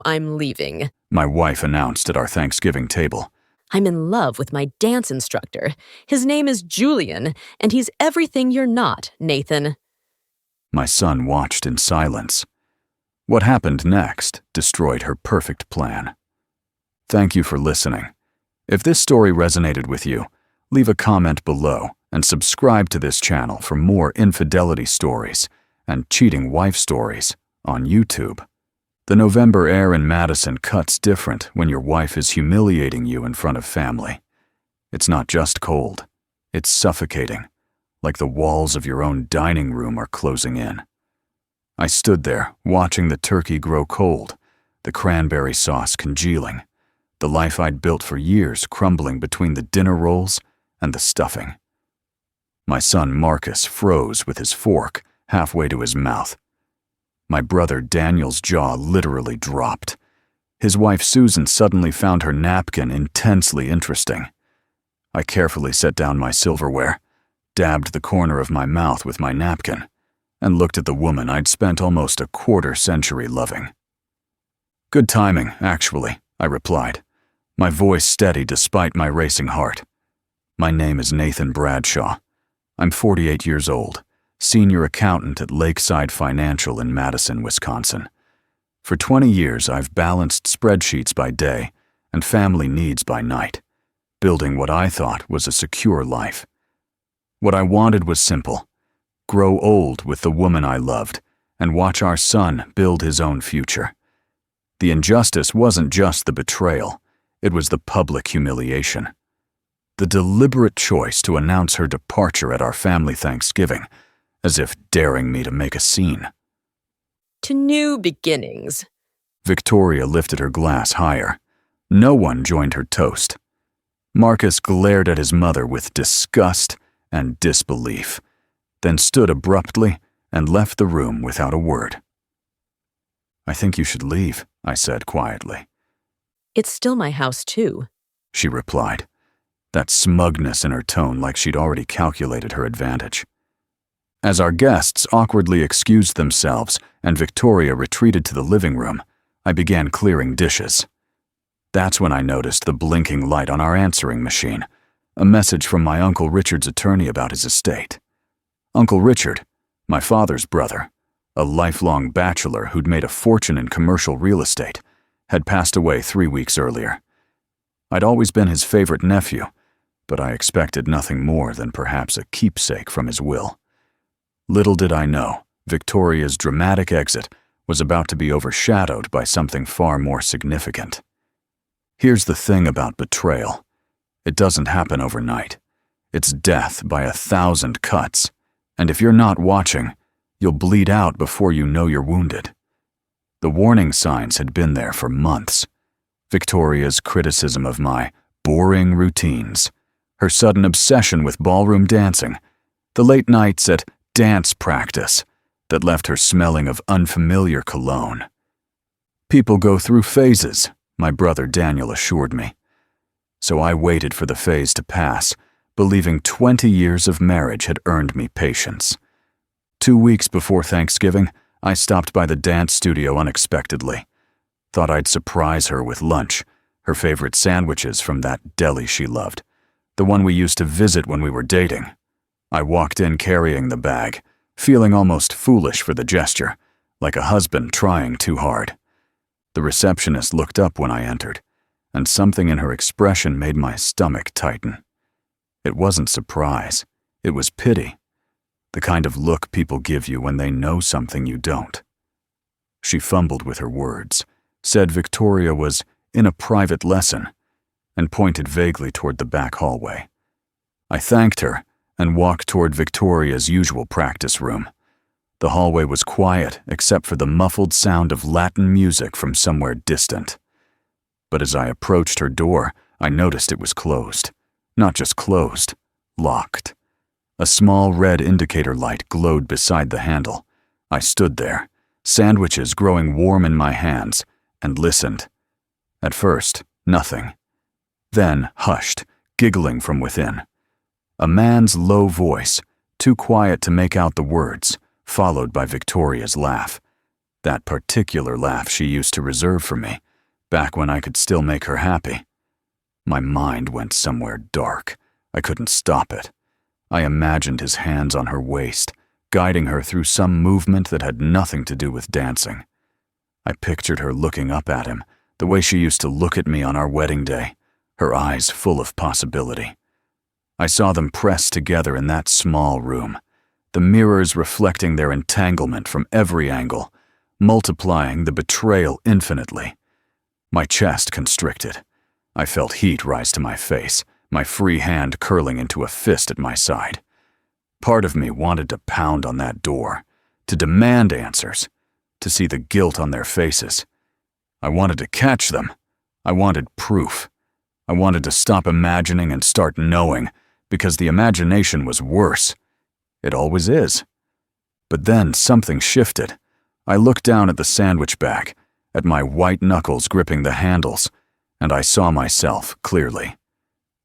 I'm leaving," my wife announced at our Thanksgiving table. "I'm in love with my dance instructor. His name is Julian, and he's everything you're not, Nathan." My son watched in silence. What happened next destroyed her perfect plan. Thank you for listening. If this story resonated with you, leave a comment below and subscribe to this channel for more infidelity stories and cheating wife stories on YouTube. The November air in Madison cuts different when your wife is humiliating you in front of family. It's not just cold, it's suffocating, like the walls of your own dining room are closing in. I stood there watching the turkey grow cold, the cranberry sauce congealing, the life I'd built for years crumbling between the dinner rolls and the stuffing. My son Marcus froze with his fork halfway to his mouth. My brother Daniel's jaw literally dropped. His wife Susan suddenly found her napkin intensely interesting. I carefully set down my silverware, dabbed the corner of my mouth with my napkin, and looked at the woman I'd spent almost a quarter-century loving. "Good timing, actually," I replied, my voice steady despite my racing heart. "My name is Nathan Bradshaw. I'm 48 years old, senior accountant at Lakeside Financial in Madison, Wisconsin. For 20 years, I've balanced spreadsheets by day and family needs by night, building what I thought was a secure life. What I wanted was simple: grow old with the woman I loved and watch our son build his own future. The injustice wasn't just the betrayal, it was the public humiliation. The deliberate choice to announce her departure at our family Thanksgiving, as if daring me to make a scene. "To new beginnings." Victoria lifted her glass higher. No one joined her toast. Marcus glared at his mother with disgust and disbelief, then stood abruptly and left the room without a word. "I think you should leave," I said quietly. "It's still my house, too," she replied, that smugness in her tone like she'd already calculated her advantage. As our guests awkwardly excused themselves and Victoria retreated to the living room, I began clearing dishes. That's when I noticed the blinking light on our answering machine, a message from my Uncle Richard's attorney about his estate. Uncle Richard, my father's brother, a lifelong bachelor who'd made a fortune in commercial real estate, had passed away 3 weeks earlier. I'd always been his favorite nephew, but I expected nothing more than perhaps a keepsake from his will. Little did I know, Victoria's dramatic exit was about to be overshadowed by something far more significant. Here's the thing about betrayal. It doesn't happen overnight. It's death by 1,000 cuts, and if you're not watching, you'll bleed out before you know you're wounded. The warning signs had been there for months. Victoria's criticism of my boring routines, her sudden obsession with ballroom dancing, the late nights at dance practice that left her smelling of unfamiliar cologne. "People go through phases," my brother Daniel assured me. So I waited for the phase to pass, believing 20 years of marriage had earned me patience. 2 weeks before Thanksgiving, I stopped by the dance studio unexpectedly. Thought I'd surprise her with lunch, her favorite sandwiches from that deli she loved, the one we used to visit when we were dating. I walked in carrying the bag, feeling almost foolish for the gesture, like a husband trying too hard. The receptionist looked up when I entered, and something in her expression made my stomach tighten. It wasn't surprise, it was pity, the kind of look people give you when they know something you don't. She fumbled with her words, said Victoria was in a private lesson, and pointed vaguely toward the back hallway. I thanked her and walked toward Victoria's usual practice room. The hallway was quiet except for the muffled sound of Latin music from somewhere distant. But as I approached her door, I noticed it was closed. Not just closed, locked. A small red indicator light glowed beside the handle. I stood there, sandwiches growing warm in my hands, and listened. At first, nothing. Then hushed, giggling from within. A man's low voice, too quiet to make out the words, followed by Victoria's laugh. That particular laugh she used to reserve for me, back when I could still make her happy. My mind went somewhere dark. I couldn't stop it. I imagined his hands on her waist, guiding her through some movement that had nothing to do with dancing. I pictured her looking up at him, the way she used to look at me on our wedding day, her eyes full of possibility. I saw them pressed together in that small room, the mirrors reflecting their entanglement from every angle, multiplying the betrayal infinitely. My chest constricted. I felt heat rise to my face, my free hand curling into a fist at my side. Part of me wanted to pound on that door, to demand answers, to see the guilt on their faces. I wanted to catch them. I wanted proof. I wanted to stop imagining and start knowing, because the imagination was worse. It always is. But then something shifted. I looked down at the sandwich bag, at my white knuckles gripping the handles, and I saw myself clearly.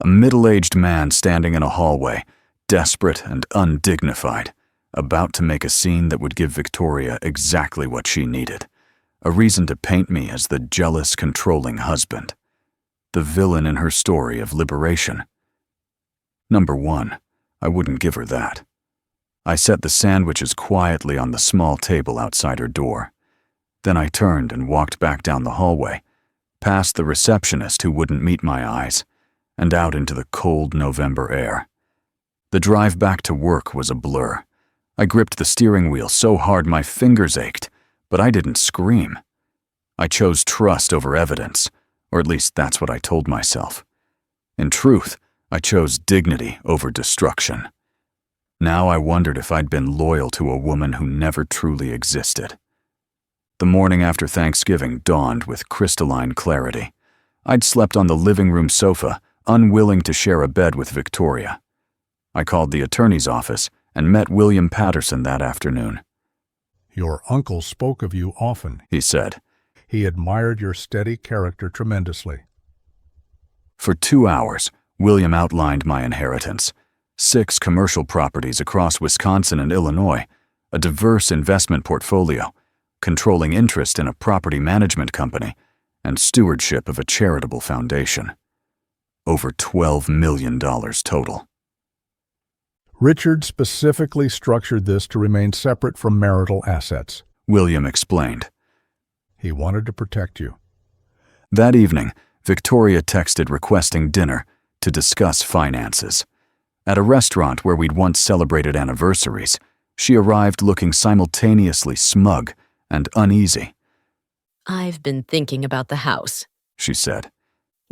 A middle-aged man standing in a hallway, desperate and undignified, about to make a scene that would give Victoria exactly what she needed, a reason to paint me as the jealous, controlling husband, the villain in her story of liberation. Number one, I wouldn't give her that. I set the sandwiches quietly on the small table outside her door. Then I turned and walked back down the hallway, past the receptionist who wouldn't meet my eyes, and out into the cold November air. The drive back to work was a blur. I gripped the steering wheel so hard my fingers ached, but I didn't scream. I chose trust over evidence, or at least that's what I told myself. In truth, I chose dignity over destruction. Now I wondered if I'd been loyal to a woman who never truly existed. The morning after Thanksgiving dawned with crystalline clarity. I'd slept on the living room sofa, unwilling to share a bed with Victoria. I called the attorney's office and met William Patterson that afternoon. "Your uncle spoke of you often," he said. "He admired your steady character tremendously." For 2 hours, William outlined my inheritance. 6 commercial properties across Wisconsin and Illinois, a diverse investment portfolio, controlling interest in a property management company, and stewardship of a charitable foundation. Over $12 million total. Richard specifically structured this to remain separate from marital assets. William explained. He wanted to protect you. That evening, Victoria texted requesting dinner to discuss finances. At a restaurant where we'd once celebrated anniversaries, she arrived looking simultaneously smug and uneasy. "I've been thinking about the house," she said.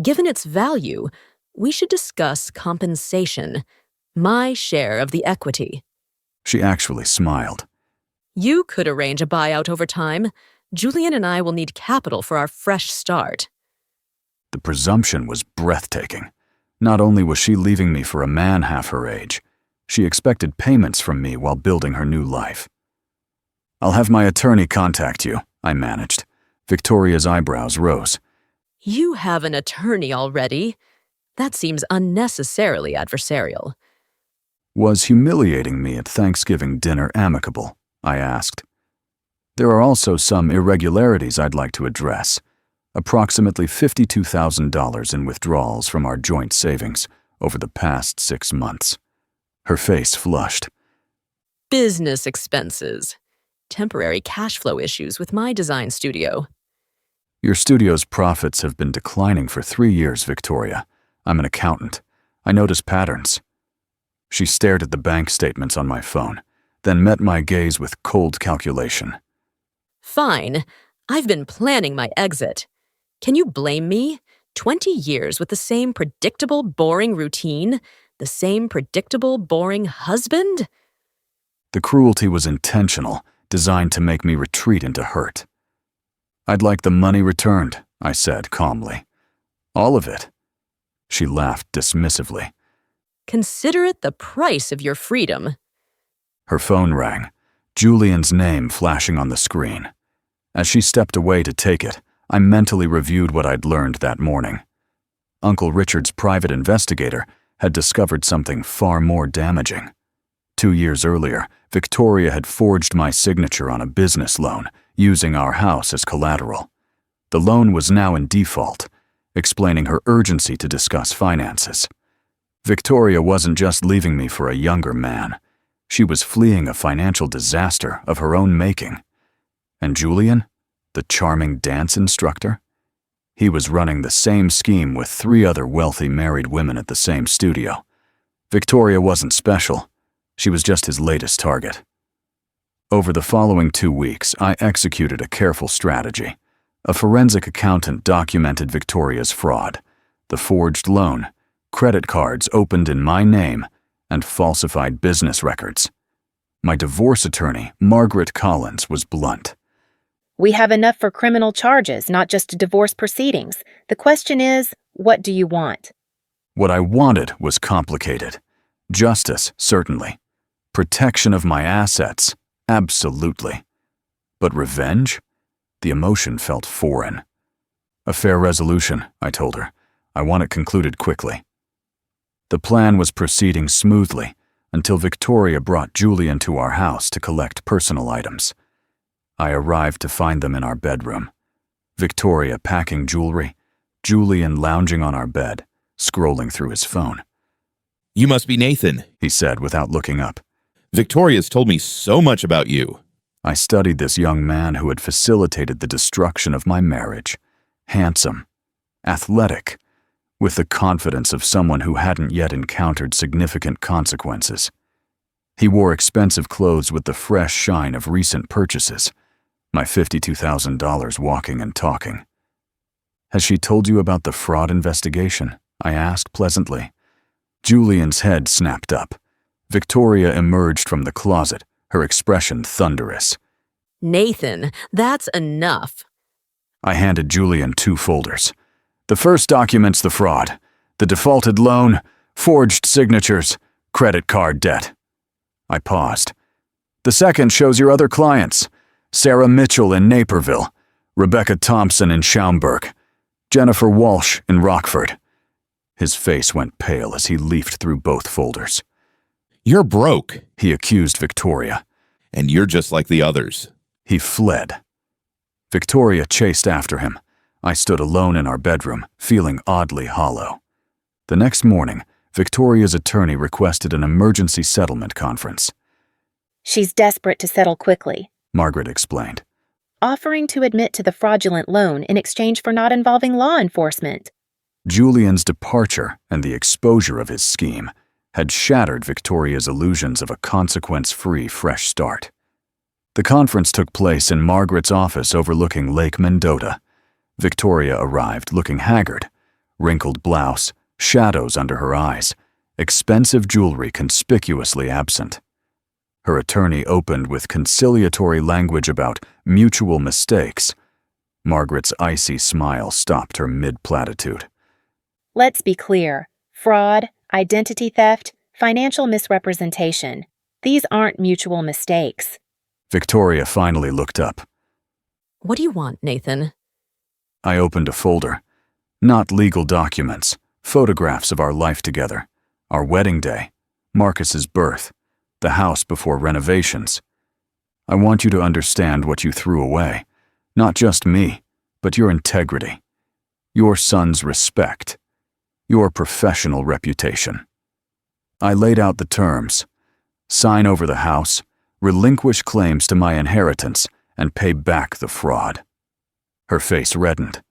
"Given its value, we should discuss compensation, my share of the equity." She actually smiled. "You could arrange a buyout over time. Julian and I will need capital for our fresh start." The presumption was breathtaking. Not only was she leaving me for a man half her age, she expected payments from me while building her new life. "I'll have my attorney contact you," I managed. Victoria's eyebrows rose. "You have an attorney already? That seems unnecessarily adversarial." Was humiliating me at Thanksgiving dinner amicable? I asked. There are also some irregularities I'd like to address. Approximately $52,000 in withdrawals from our joint savings over the past 6 months. Her face flushed. "Business expenses. Temporary cash flow issues with my design studio." Your studio's profits have been declining for 3 years, Victoria. I'm an accountant. I notice patterns. She stared at the bank statements on my phone, then met my gaze with cold calculation. "Fine. I've been planning my exit. Can you blame me? 20 years with the same predictable, boring routine? The same predictable, boring husband?" The cruelty was intentional, designed to make me retreat into hurt. "I'd like the money returned," I said calmly. "All of it." She laughed dismissively. "Consider it the price of your freedom." Her phone rang, Julian's name flashing on the screen. As she stepped away to take it, I mentally reviewed what I'd learned that morning. Uncle Richard's private investigator had discovered something far more damaging. 2 years earlier, Victoria had forged my signature on a business loan, using our house as collateral. The loan was now in default, explaining her urgency to discuss finances. Victoria wasn't just leaving me for a younger man. She was fleeing a financial disaster of her own making. And Julian, the charming dance instructor? He was running the same scheme with 3 other wealthy married women at the same studio. Victoria wasn't special. She was just his latest target. Over the following 2 weeks, I executed a careful strategy. A forensic accountant documented Victoria's fraud, the forged loan, credit cards opened in my name, and falsified business records. My divorce attorney, Margaret Collins, was blunt. We have enough for criminal charges, not just divorce proceedings. The question is, what do you want? What I wanted was complicated. Justice, certainly. Protection of my assets, absolutely. But revenge? The emotion felt foreign. A fair resolution, I told her. I want it concluded quickly. The plan was proceeding smoothly until Victoria brought Julian to our house to collect personal items. I arrived to find them in our bedroom. Victoria packing jewelry, Julian lounging on our bed, scrolling through his phone. "You must be Nathan," he said without looking up. "Victoria's told me so much about you." I studied this young man who had facilitated the destruction of my marriage. Handsome, athletic, with the confidence of someone who hadn't yet encountered significant consequences. He wore expensive clothes with the fresh shine of recent purchases, my $52,000 walking and talking. "Has she told you about the fraud investigation?" I asked pleasantly. Julian's head snapped up. Victoria emerged from the closet, her expression thunderous. Nathan, that's enough. I handed Julian 2 folders. The first documents the fraud, the defaulted loan, forged signatures, credit card debt. I paused. The second shows your other clients, Sarah Mitchell in Naperville, Rebecca Thompson in Schaumburg, Jennifer Walsh in Rockford. His face went pale as he leafed through both folders. "You're broke," he accused Victoria. "And you're just like the others." He fled. Victoria chased after him. I stood alone in our bedroom, feeling oddly hollow. The next morning, Victoria's attorney requested an emergency settlement conference. She's desperate to settle quickly, Margaret explained. offering to admit to the fraudulent loan in exchange for not involving law enforcement. Julian's departure and the exposure of his scheme had shattered Victoria's illusions of a consequence-free fresh start. The conference took place in Margaret's office overlooking Lake Mendota. Victoria arrived looking haggard, wrinkled blouse, shadows under her eyes, expensive jewelry conspicuously absent. Her attorney opened with conciliatory language about mutual mistakes. Margaret's icy smile stopped her mid-platitude. Let's be clear. Fraud, identity theft, financial misrepresentation. These aren't mutual mistakes. Victoria finally looked up. What do you want, Nathan? I opened a folder. Not legal documents, photographs of our life together, our wedding day, Marcus's birth, the house before renovations. I want you to understand what you threw away. Not just me, but your integrity, your son's respect, your professional reputation. I laid out the terms. Sign over the house, relinquish claims to my inheritance, and pay back the fraud. Her face reddened.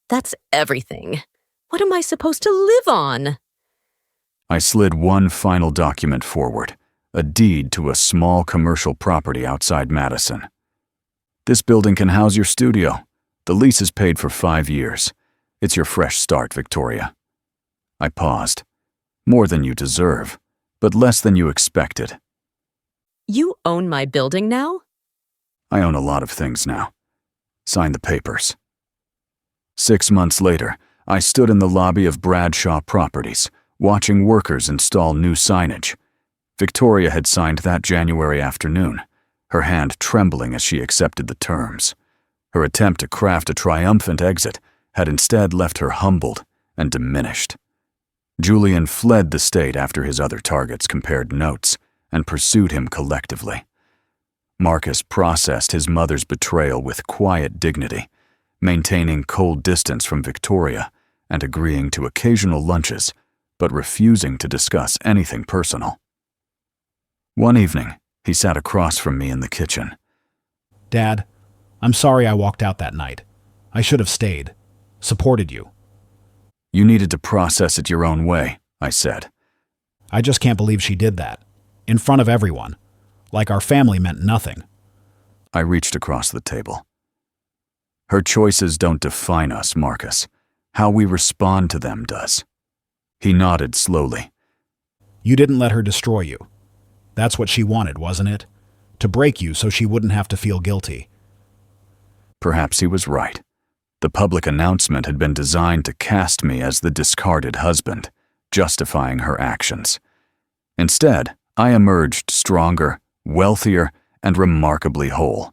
That's everything. What am I supposed to live on? I slid one final document forward, a deed to a small commercial property outside Madison. This building can house your studio. The lease is paid for 5 years. It's your fresh start, Victoria. I paused. More than you deserve, but less than you expected. You own my building now? I own a lot of things now. Sign the papers. 6 months later, I stood in the lobby of Bradshaw Properties, watching workers install new signage. Victoria had signed that January afternoon, her hand trembling as she accepted the terms. Her attempt to craft a triumphant exit had instead left her humbled and diminished. Julian fled the state after his other targets compared notes and pursued him collectively. Marcus processed his mother's betrayal with quiet dignity, maintaining cold distance from Victoria and agreeing to occasional lunches, but refusing to discuss anything personal. One evening, he sat across from me in the kitchen. Dad, I'm sorry I walked out that night. I should have stayed. Supported you. You needed to process it your own way, I said. I just can't believe she did that. In front of everyone. Like our family meant nothing. I reached across the table. Her choices don't define us, Marcus. How we respond to them does. He nodded slowly. You didn't let her destroy you. That's what she wanted, wasn't it? To break you so she wouldn't have to feel guilty. Perhaps he was right. The public announcement had been designed to cast me as the discarded husband, justifying her actions. Instead, I emerged stronger, wealthier, and remarkably whole.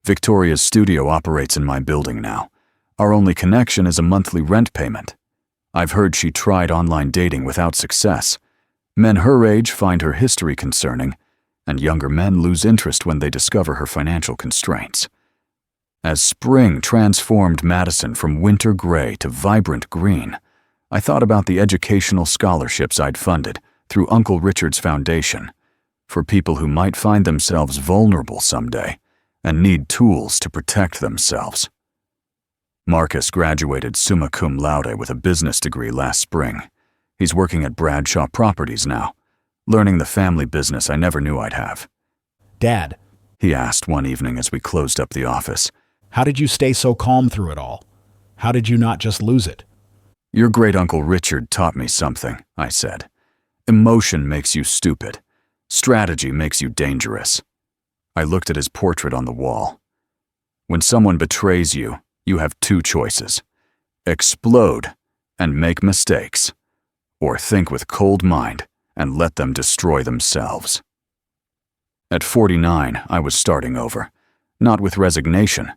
Victoria's studio operates in my building now. Our only connection is a monthly rent payment. I've heard she tried online dating without success. Men her age find her history concerning, and younger men lose interest when they discover her financial constraints. As spring transformed Madison from winter gray to vibrant green, I thought about the educational scholarships I'd funded through Uncle Richard's foundation for people who might find themselves vulnerable someday and need tools to protect themselves. Marcus graduated summa cum laude with a business degree last spring. He's working at Bradshaw Properties now, learning the family business I never knew I'd have. Dad, He asked one evening as we closed up the office. how did you stay so calm through it all? How did you not just lose it? Your great Uncle Richard taught me something, I said. Emotion makes you stupid. Strategy makes you dangerous. I looked at his portrait on the wall. When someone betrays you, you have two choices. Explode and make mistakes, or think with cold mind and let them destroy themselves. At 49, I was starting over, not with resignation,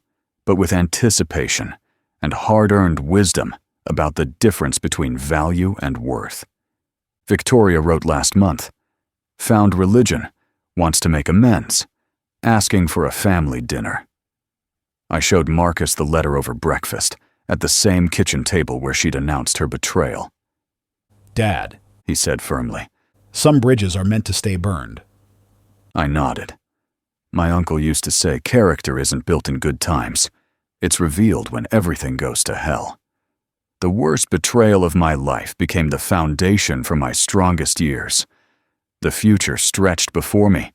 but with anticipation and hard-earned wisdom about the difference between value and worth. Victoria wrote last month, found religion, wants to make amends, asking for a family dinner. I showed Marcus the letter over breakfast at the same kitchen table where she'd announced her betrayal. Dad, He said firmly. some bridges are meant to stay burned. I nodded. My uncle used to say character isn't built in good times. It's revealed when everything goes to hell. The worst betrayal of my life became the foundation for my strongest years. The future stretched before me,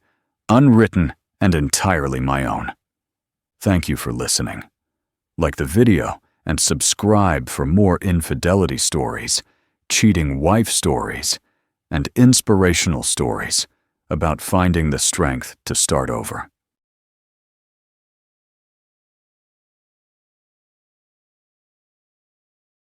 unwritten and entirely my own. Thank you for listening. Like the video and subscribe for more infidelity stories, cheating wife stories, and inspirational stories about finding the strength to start over.